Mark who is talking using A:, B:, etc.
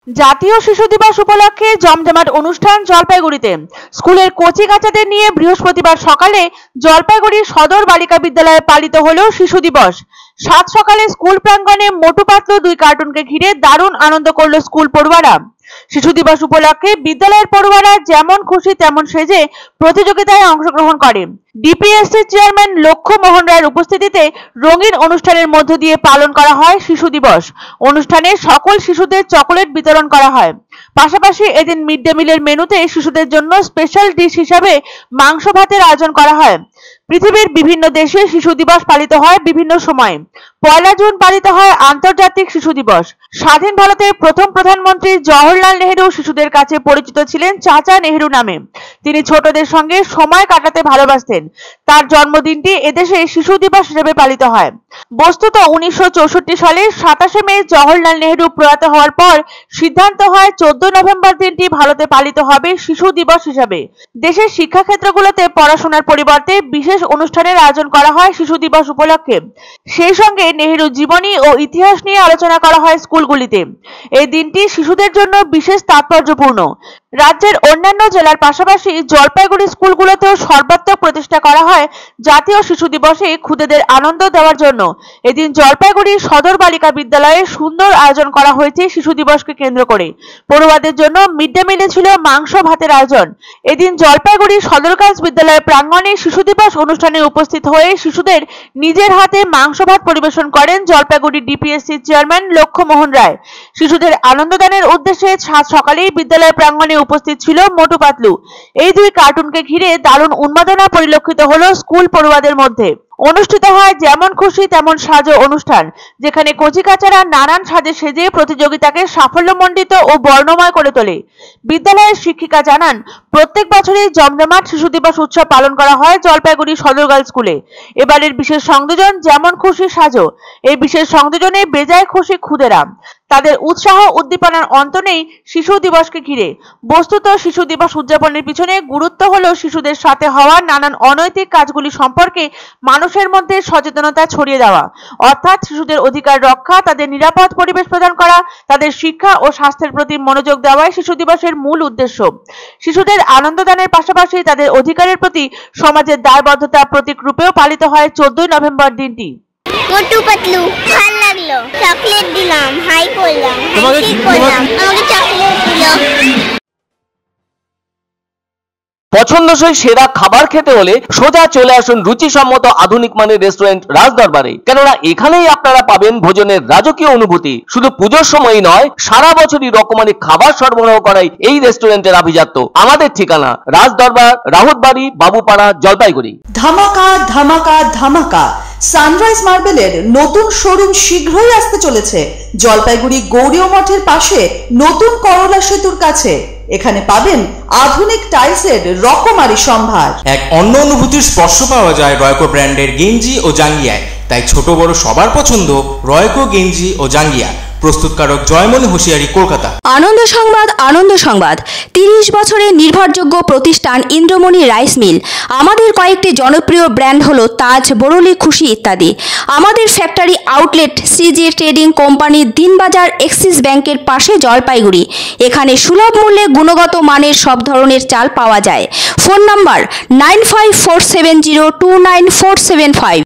A: জাতীয় শিশু দিবস উপলক্ষে জমজমাট অনুষ্ঠান জলপাইগুড়িতে। স্কুলের কচি কাচাদের নিয়ে বৃহস্পতিবার সকালে জলপাইগুড়ি সদর বালিকা বিদ্যালয়ে পালিত হলো শিশু দিবস। সাত সকালে স্কুল প্রাঙ্গণে মোটু পাতলু দুই কার্টুনকে ঘিরে দারুণ আনন্দ করলো স্কুল পড়ুয়ারা। শিশু দিবস উপলক্ষে বিদ্যালয়ের পড়ুয়ারা যেমন খুশি তেমন সেজে প্রতিযোগিতায় অংশগ্রহণ করে। ডিপিএসসি চেয়ারম্যান লক্ষ্য মোহন রায়ের উপস্থিতিতে রঙিন অনুষ্ঠানের মধ্য দিয়ে পালন করা হয় শিশু দিবস। অনুষ্ঠানে সকল শিশুদের চকোলেট বিতরণ করা হয়। পাশাপাশি এদিন মিড ডে মিলের মেনুতে শিশুদের জন্য স্পেশাল ডিশ হিসাবে মাংস ভাতের আয়োজন করা হয়। পৃথিবীর বিভিন্ন দেশে শিশু দিবস পালিত হয় বিভিন্ন সময়ে। ১ জুন পালিত হয় আন্তর্জাতিক শিশু দিবস। স্বাধীন ভারতের প্রথম প্রধানমন্ত্রী জওহরলাল নেহেরু শিশুদের কাছে পরিচিত ছিলেন চাচা নেহেরু নামে। তিনি ছোটদের সঙ্গে সময় কাটাতে ভালোবাসতেন। তার জন্মদিনটি এদেশে শিশু দিবস হিসেবে পালিত হয়। বস্তুত ১৯৬৪ সালের ২৭শে মে জওহরলাল নেহেরু প্রয়াত হওয়ার পর সিদ্ধান্ত হয় ১৪ নভেম্বর দিনটি ভারতে পালিত হবে শিশু দিবস হিসাবে। দেশের শিক্ষাক্ষেত্রগুলোতে পড়াশোনার পরিবর্তে বিশেষ অনুষ্ঠানের আয়োজন করা হয় শিশু দিবস উপলক্ষে। সেই সঙ্গে নেহেরু জীবনী ও ইতিহাস নিয়ে আলোচনা করা হয় স্কুলগুলিতে। এই দিনটি শিশুদের জন্য বিশেষ তাৎপর্যপূর্ণ। রাজ্যের অন্যান্য জেলার পাশাপাশি জলপাইগুড়ি স্কুলগুলোতেও সর্বাত্মক প্রচেষ্টা করা হয় জাতীয় শিশু দিবসে খুদেদের আনন্দ দেওয়ার জন্য। এদিন জলপাইগুড়ি সদর বালিকা বিদ্যালয়ে সুন্দর আয়োজন করা হয়েছে শিশু দিবসকে কেন্দ্র করে। পড়ুয়াদের জন্য মিড ডে মিলে ছিল মাংস ভাতের আয়োজন। এদিন জলপাইগুড়ি সদর গার্লস বিদ্যালয়ের প্রাঙ্গণে শিশু দিবস অনুষ্ঠানে উপস্থিত হয়ে শিশুদের নিজের হাতে মাংস ভাত পরিবেশন করেন জলপাইগুড়ি ডিপিএসসি চেয়ারম্যান লক্ষ্য মোহন রায়। শিশুদের আনন্দদানের উদ্দেশ্যে সাত সকালেই বিদ্যালয়ের প্রাঙ্গণে উপস্থিত ছিল মোটু পাতলু। এই দুই কার্টুনকে ঘিরে দারুণ উন্মাদনা পরিলক্ষিত হলো স্কুল পড়ুয়াদের মধ্যে। অনুষ্ঠিত হয় যেমন খুশি তেমন সাজো অনুষ্ঠান, যেখানে কচিকাচারা নানান সাজে সেজে প্রতিযোগিতাকে সাফল্যমণ্ডিত ও বর্ণময় করে তোলে। বিদ্যালয়ের শিক্ষিকা জানান, প্রত্যেক বছরই জমজমাট শিশু দিবস উৎসব পালন করা হয় জলপাইগুড়ি সদর গার্লস স্কুলে। এবারের বিশেষ সংযোজন যেমন খুশি সাজো। এই বিশেষ সংযোজনে বেজায় খুশি খুদেরা। তাদের উৎসাহ উদ্দীপনার অন্ত নেই শিশু দিবসকে ঘিরে। বস্তুত শিশু দিবস উদযাপনের পিছনে গুরুত্ব হলো শিশুদের সাথে হওয়া নানান অনৈতিক কাজগুলি সম্পর্কে মানুষের মধ্যে সচেতনতা ছড়িয়ে দেওয়া, অর্থাৎ শিশুদের অধিকার রক্ষা, তাদের নিরাপদ পরিবেশ প্রদান করা, তাদের শিক্ষা ও স্বাস্থ্যের প্রতি মনোযোগ দেওয়াই শিশু দিবসের মূল উদ্দেশ্য। শিশুদের আনন্দদানের পাশাপাশি তাদের অধিকারের প্রতি সমাজের দায়বদ্ধতা প্রতীক রূপেও পালিত হয় ১৪ নভেম্বর দিনটি।
B: মোটু পাতলু ভালো লাগলো, চকলেট দিলাম, হাই করলাম, হ্যান্ডশেক করলাম, আমাকে চকলেট দিলো।
C: পছন্দসই সেরা খাবার খেতে হলে সোজা চলে আসুন রুচিসম্মত আধুনিক মানের রেস্টুরেন্ট রাজদরবারে। কেননা এখানেই আপনারা পাবেন ভোজনের রাজকীয় অনুভূতি। শুধু পুজোর সময়ই নয়, সারা বছরই রকমারি খাবার সরবরাহ করাই এই রেস্টুরেন্টের আভিজাত্য। আমাদের ঠিকানা রাজদরবার, রাহুতবাড়ি, বাবুপাড়া, জলপাইগুড়ি।
D: ধামাকা ধামাকা ধামাকা! সানরাইজ মার্বেলের নতুন শোরুম শীঘ্রই আসতে চলেছে জলপাইগুড়ি গৌরীয় মঠের পাশে নতুন করলা সেতুর কাছে। এখানে পাবেন আধুনিক টাইলসের রকমারি সম্ভার।
E: এক অন্য অনুভূতির স্পর্শ পাওয়া যায় রয়কো ব্র্যান্ডের গেঞ্জি ও জাঙ্গিয়ায়। তাই ছোট বড় সবার পছন্দ রয়কো গেঞ্জি ও জাঙ্গিয়া। প্রস্তুতকারক জয়মনি হোশিয়ারি, কলকাতা।
F: আনন্দ সংবাদ, আনন্দ সংবাদ। 30 বছরের নির্ভরযোগ্য প্রতিষ্ঠান ইন্দ্রমণি রাইস মিল। আমাদের কয়েকটি জনপ্রিয় ব্র্যান্ড হলো তাজ, বরলি, খুশি ইত্যাদি। আমাদের factory outlet CG trading company, Dinbazar, axis ব্যাংকের পাশে, জলপাইগুড়ি। এখানে সুলভ মূল্যে গুণগত মানের সব ধরনের চাল পাওয়া যায়। Phone number 9547029475।